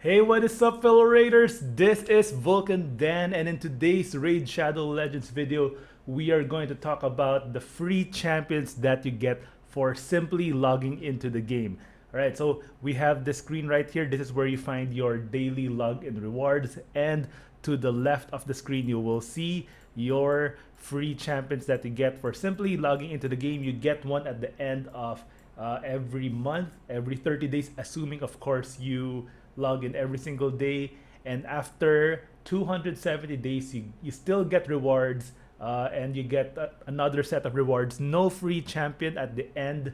Hey, what is up, fellow raiders? This is Vulcan Dan, and in today's Raid Shadow Legends video, we are going to talk about the free champions that you get for simply logging into the game. Alright, so we have the screen right here. This is where you find your daily login rewards, and to the left of the screen, you will see your free champions that you get for simply logging into the game. You get one at the end of every month, every 30 days, assuming, of course, you log in every single day. And after 270 days, you still get rewards, and you get another set of rewards. No free champion at the end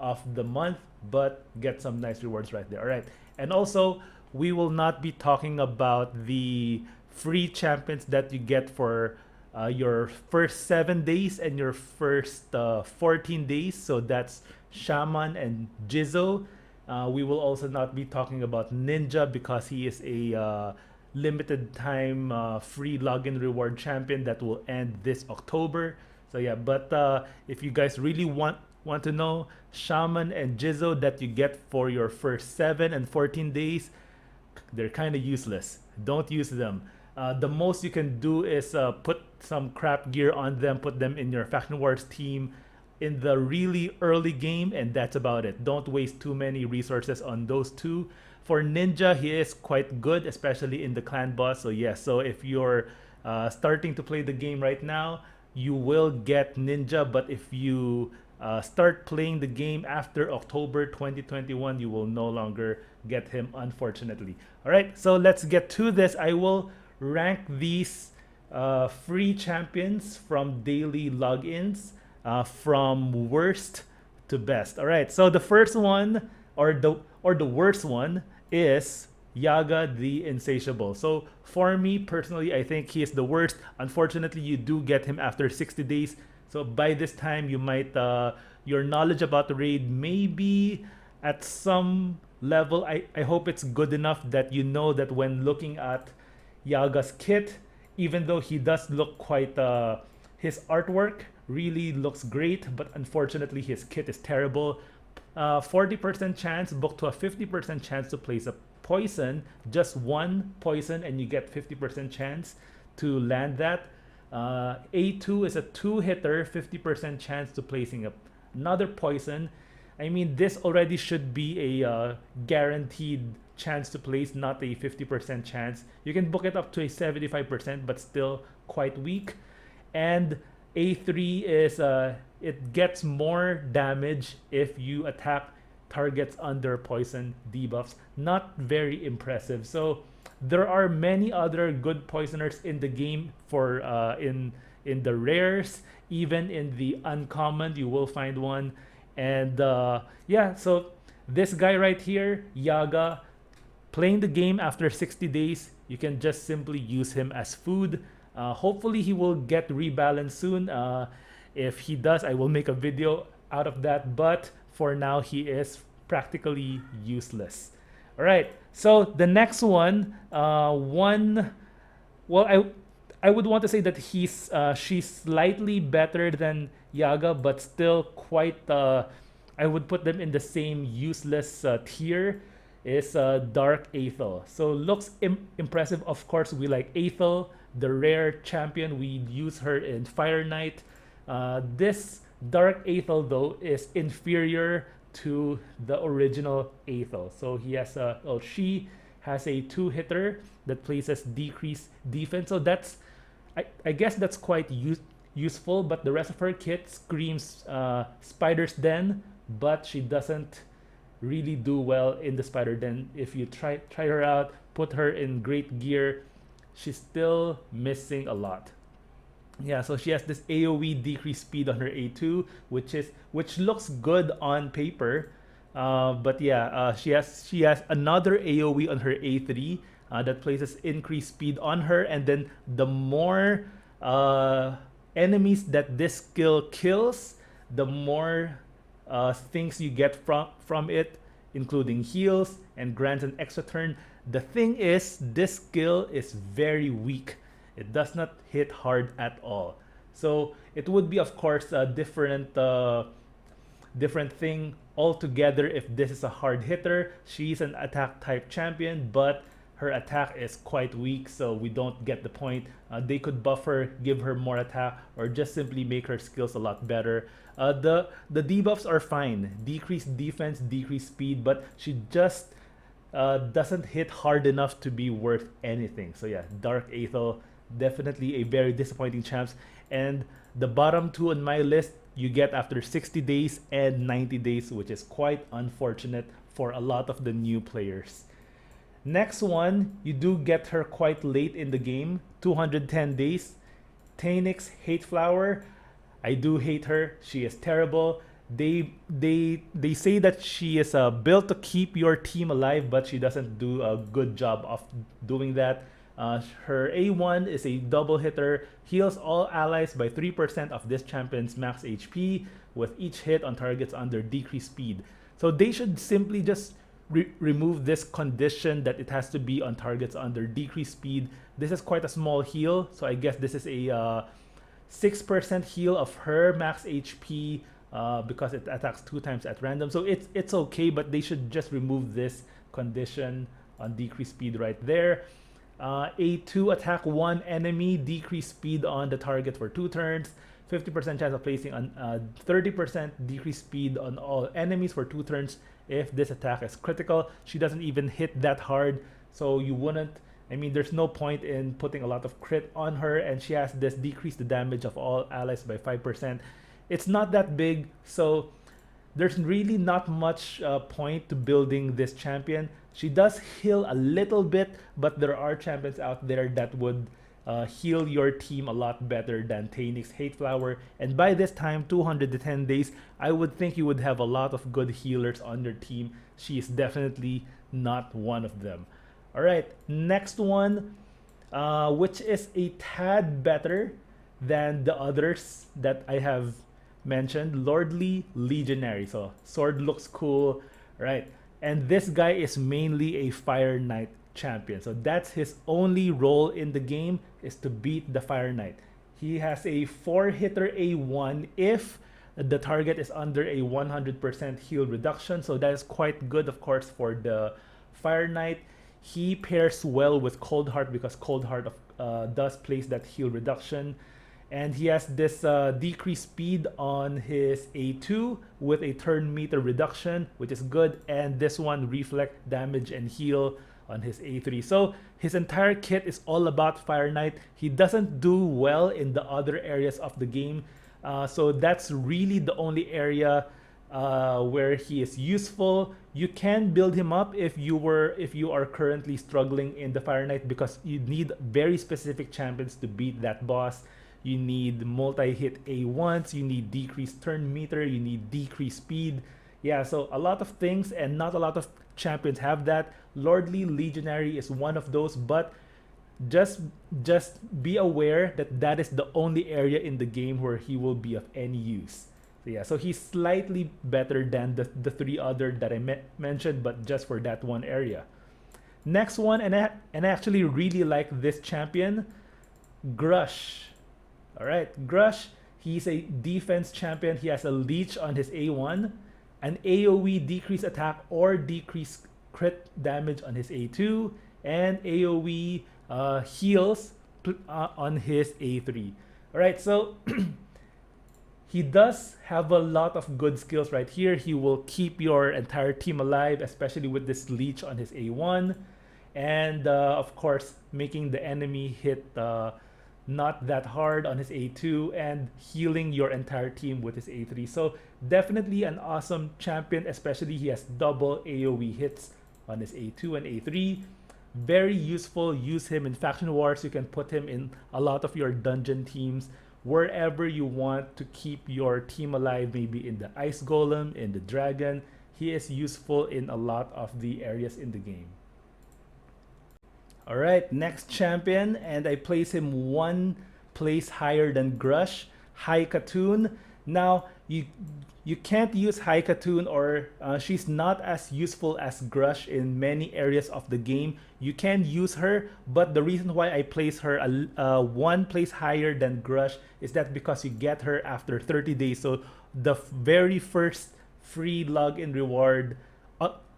of the month, but get some nice rewards right there. All right. And also, we will not be talking about the free champions that you get for your first 7 days and your first 14 days. So that's Shaman and Jizzo. We will also not be talking about Ninja because he is a limited time free login reward champion that will end this October. So yeah, but if you guys really want to know, Shaman and Jizzo that you get for your first 7 and 14 days, they're kind of useless. Don't use them. The most you can do is put some crap gear on them, put them in your Faction Wars team in the really early game, and that's about it. Don't waste too many resources on those two. For Ninja, he is quite good, especially in the clan boss. So yes, so if you're starting to play the game right now, you will get Ninja, but if you start playing the game after October 2021, you will no longer get him, unfortunately. All right, so let's get to this. I will rank these free champions from daily logins, from worst to best. All right, so the first one, or the worst one, is Yaga the Insatiable. So for me personally, I think he is the worst. Unfortunately, you do get him after 60 days. So by this time, you might your knowledge about the raid may be at some level. I hope it's good enough that you know that when looking at Yaga's kit, even though he does look quite his artwork really looks great, but unfortunately his kit is terrible. 40% chance book to a 50% chance to place a poison, just one poison, and you get 50% chance to land that. A2 is a 2-hitter, 50% chance to placing another poison. I mean, this already should be a guaranteed chance to place, not a 50% chance. You can book it up to a 75%, but still quite weak. And A3 is it gets more damage if you attack targets under poison debuffs. Not very impressive. So there are many other good poisoners in the game. For in the rares, even in the uncommon, you will find one. And yeah, so this guy right here, Yaga, playing the game after 60 days, you can just simply use him as food. Hopefully he will get rebalanced soon. If he does, I will make a video out of that. But for now, he is practically useless. All right. So the next one, well, I would want to say that she's slightly better than Yaga, but still quite. I would put them in the same useless tier. Is Dark Ethel. So looks impressive. Of course, we like Ethel, the rare champion. We use her in Fire Knight. This Dark Ethel, though, is inferior to the original Ethel. So she has a 2-hitter that places decreased defense. So that's, I guess that's quite useful. But the rest of her kit screams Spider's Den, but she doesn't really do well in the Spider Den. If you try her out, put her in great gear, she's still missing a lot. Yeah, so she has this AoE decreased speed on her A2, which looks good on paper, but yeah, she has another AoE on her A3 that places increased speed on her, and then the more enemies that this skill kills, the more things you get from it, including heals and grants an extra turn. The thing is, this skill is very weak. It does not hit hard at all. So it would be, of course, different different thing altogether. If this is a hard hitter, she's an attack type champion, but her attack is quite weak, so we don't get the point. They could buff her, give her more attack, or just simply make her skills a lot better. The debuffs are fine. Decreased defense, decreased speed, but she just doesn't hit hard enough to be worth anything. So yeah, Dark Ethel, definitely a very disappointing champs. And the bottom two on my list, you get after 60 days and 90 days, which is quite unfortunate for a lot of the new players. Next one, you do get her quite late in the game, 210 days. Tanix Hate Flower, I do hate her. She is terrible. They say that she is built to keep your team alive, but she doesn't do a good job of doing that. Her A1 is a double hitter, heals all allies by 3% of this champion's max HP with each hit on targets under decreased speed. So they should simply just remove this condition that it has to be on targets under decreased speed. This is quite a small heal, so I guess this is a 6% heal of her max HP because it attacks 2 times at random. So it's okay, but they should just remove this condition on decreased speed right there. A2 attack 1 enemy, decrease speed on the target for 2 turns, 50% chance of placing on 30% decrease speed on all enemies for 2 turns if this attack is critical. She doesn't even hit that hard, so you wouldn't, I mean, there's no point in putting a lot of crit on her, and she has this decrease the damage of all allies by 5%. It's not that big, so there's really not much point to building this champion. She does heal a little bit, but there are champions out there that would heal your team a lot better than Tanix Hate Flower. And by this time, 210 days, I would think you would have a lot of good healers on your team. She is definitely not one of them. All right, next one, which is a tad better than the others that I have mentioned, Lordly Legionary. So sword looks cool, right? And this guy is mainly a Fire Knight champion. So that's his only role in the game, is to beat the Fire Knight. He has a 4-hitter A1 if the target is under a 100% heal reduction. So that is quite good, of course, for the Fire Knight. He pairs well with Cold Heart because Cold Heart does place that heal reduction. And he has this decreased speed on his A2 with a turn meter reduction, which is good. And this one, reflect damage and heal on his A3. So his entire kit is all about Fire Knight. He doesn't do well in the other areas of the game. So that's really the only area where he is useful. You can build him up if you are currently struggling in the Fire Knight, because you need very specific champions to beat that boss. You need multi-hit A1s, you need decreased turn meter, you need decreased speed. Yeah, so a lot of things, and not a lot of champions have that. Lordly Legionary is one of those, but just be aware that that is the only area in the game where he will be of any use. So yeah, so he's slightly better than the 3 other that I mentioned, but just for that one area. Next one, and I actually really like this champion, Grush. All right, Grush, he's a defense champion. He has a leech on his A1, an AoE decrease attack or decrease crit damage on his A2, and AoE heals on his A3. All right, so he does have a lot of good skills right here. He will keep your entire team alive, especially with this leech on his A1, and of course, making the enemy hit not that hard on his A2 and healing your entire team with his A3. So definitely an awesome champion, especially he has double AoE hits on his A2 and A3. Very useful. Use him in faction wars. You can put him in a lot of your dungeon teams, wherever you want to keep your team alive, maybe in the Ice Golem, in the Dragon. He is useful in a lot of the areas in the game. All right, next champion, and I place him 1 place higher than Grush, Haikatoon. Now, you can't use Haikatoon, or she's not as useful as Grush in many areas of the game. You can use her, but the reason why I place her 1 place higher than Grush is that because you get her after 30 days. So the very first free login reward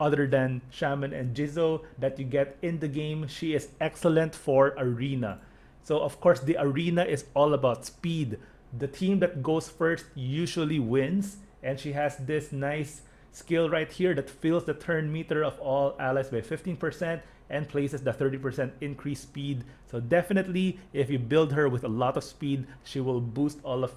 other than Shaman and Jizzo that you get in the game. She is excellent for arena. So of course the arena is all about speed. The team that goes first usually wins, and she has this nice skill right here that fills the turn meter of all allies by 15% and places the 30% increased speed. So definitely if you build her with a lot of speed, she will boost all of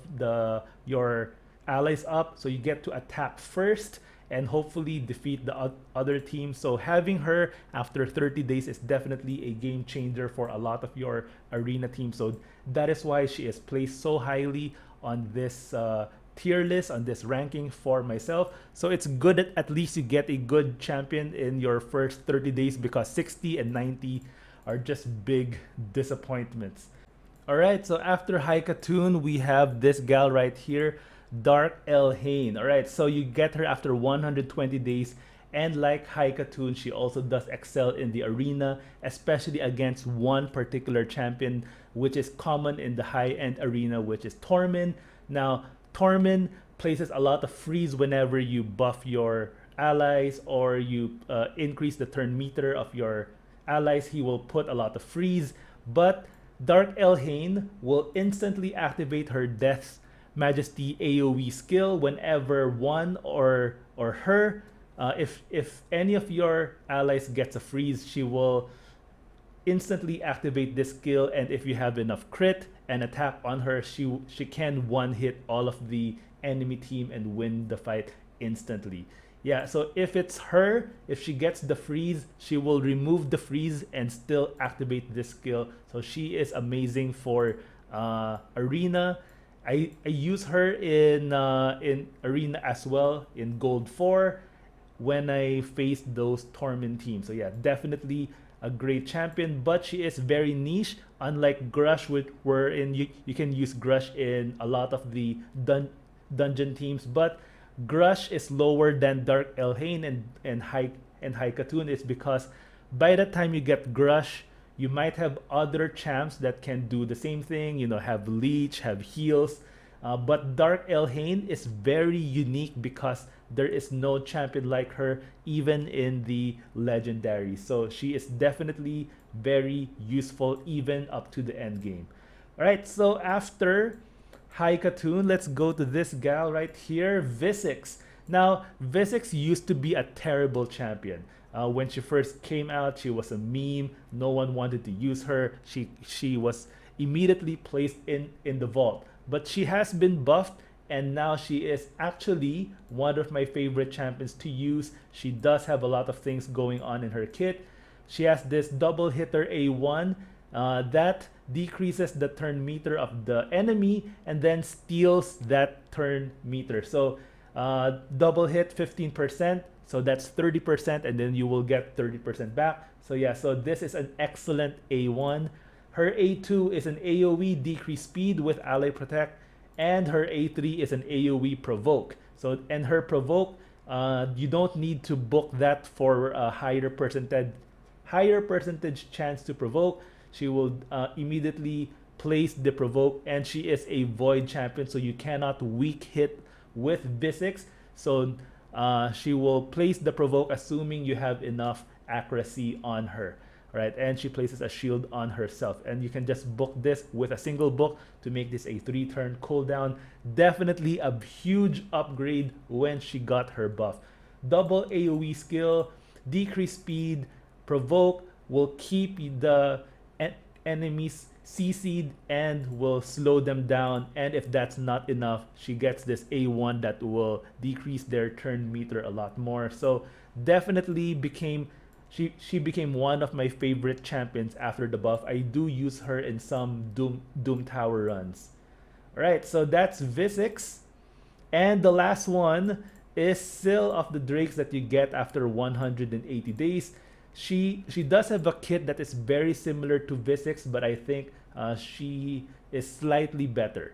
your allies up, so you get to attack first and hopefully defeat the other team. So having her after 30 days is definitely a game changer for a lot of your arena team. So that is why she is placed so highly on this tier list, on this ranking for myself. So it's good that at least you get a good champion in your first 30 days, because 60 and 90 are just big disappointments. Alright, so after Haikatoon, we have this gal right here, Dark L Hayne. Alright, so you get her after 120 days, and like Haikatoon, she also does excel in the arena, especially against one particular champion which is common in the high-end arena, which is Tormin. Now, Tormin places a lot of freeze whenever you buff your allies or you increase the turn meter of your allies. He will put a lot of freeze, but Dark L Hayne will instantly activate her Death's Majesty AoE skill whenever one or her, if any of your allies gets a freeze, she will instantly activate this skill, and if you have enough crit and attack on her, she can one hit all of the enemy team and win the fight instantly. Yeah, so if it's her, if she gets the freeze, she will remove the freeze and still activate this skill. So she is amazing for arena. I use her in arena as well in gold 4 when I face those Tormin teams. So yeah, definitely a great champion, but she is very niche, unlike Grush, wherein you can use Grush in a lot of the dungeon teams, but Grush is lower than Dark L Hayne and Haikatoon is because by the time you get Grush, you might have other champs that can do the same thing, you know, have leech, have heals, but Dark L Hayne is very unique because there is no champion like her even in the legendary. So she is definitely very useful even up to the end game. All right, so after Haikatoon, let's go to this gal right here, Visix. Now, Visix used to be a terrible champion. When she first came out, she was a meme. No one wanted to use her. She was immediately placed in the vault. But she has been buffed, and now she is actually one of my favorite champions to use. She does have a lot of things going on in her kit. She has this double hitter A1 that decreases the turn meter of the enemy and then steals that turn meter. So double hit 15%, so that's 30%, and then you will get 30% back. So yeah, so this is an excellent A1. Her A2 is an AoE decrease speed with ally protect, and her A3 is an AoE provoke. So, and her provoke, you don't need to book that for a higher percentage chance to provoke. She will immediately place the provoke, and she is a void champion, so you cannot weak hit with Visix. So she will place the provoke assuming you have enough accuracy on her, right? And she places a shield on herself, and you can just book this with a single book to make this a 3-turn cooldown. Definitely a huge upgrade when she got her buff. Double AoE skill, decrease speed, provoke will keep the enemies CC'd and will slow them down, and if that's not enough, she gets this A1 that will decrease their turn meter a lot more. So definitely she became one of my favorite champions after the buff. I do use her in some Doom Tower runs. Alright, so that's Visix. And the last one is Seal of the Drakes that you get after 180 days. She does have a kit that is very similar to Visix, but I think she is slightly better.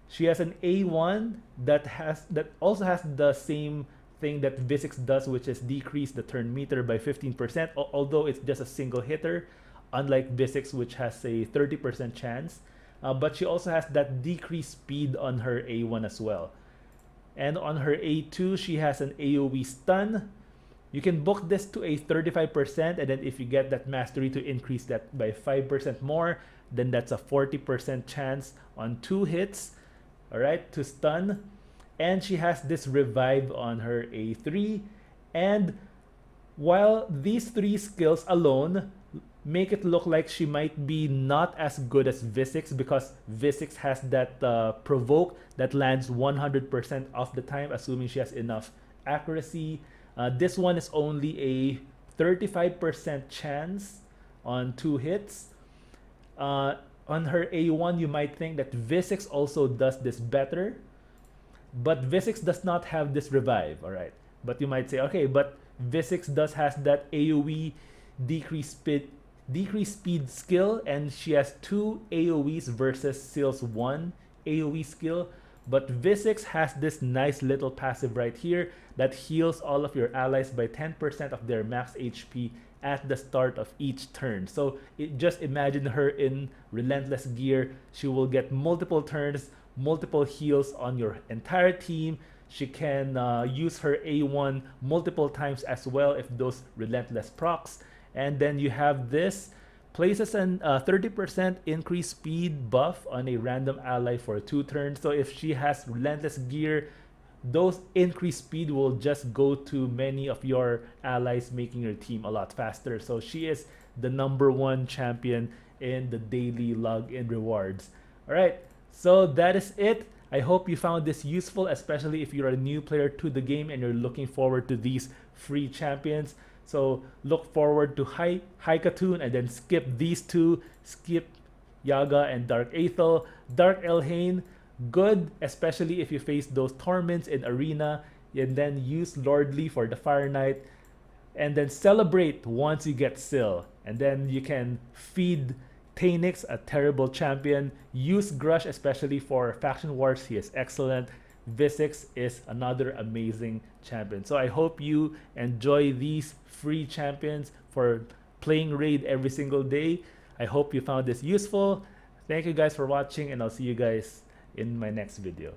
She has an A1 that also has the same thing that Visix does, which is decrease the turn meter by 15%, although it's just a single hitter, unlike Visix, which has a 30% chance. But she also has that decreased speed on her A1 as well. And on her A2, she has an AoE stun. You can book this to a 35%, and then if you get that mastery to increase that by 5% more, then that's a 40% chance on 2 hits, all right, to stun. And she has this revive on her A3. And while these 3 skills alone make it look like she might be not as good as Visix, because Visix has that provoke that lands 100% of the time, assuming she has enough accuracy. This one is only a 35% chance on 2 hits. On her A1, you might think that Visix also does this better, but Visix does not have this revive, all right? But you might say, okay, but Visix does has that AoE decrease speed skill, and she has 2 AoEs versus Seal's 1 AoE skill. But Visix has this nice little passive right here that heals all of your allies by 10% of their max HP at the start of each turn. So just imagine her in Relentless Gear. She will get multiple turns, multiple heals on your entire team. She can use her A1 multiple times as well if those Relentless procs. And then you have this, places an 30% increased speed buff on a random ally for 2 turns. So if she has Relentless Gear, those increased speed will just go to many of your allies, making your team a lot faster. So she is the #1 champion in the daily login rewards. All right, so that is it. I hope you found this useful, especially if you're a new player to the game and you're looking forward to these free champions. So look forward to Haikatoon and then skip these 2. Skip Yaga and Dark Ethel. Dark Hayne, good, especially if you face those torments in arena, and then use Lordly for the Fire Knight, and then celebrate once you get Syl. And then you can feed Tainix, a terrible champion. Use Grush, especially for Faction Wars. He is excellent. Visix is another amazing champion. So I hope you enjoy these free champions for playing Raid every single day. I hope you found this useful. Thank you guys for watching, and I'll see you guys in my next video.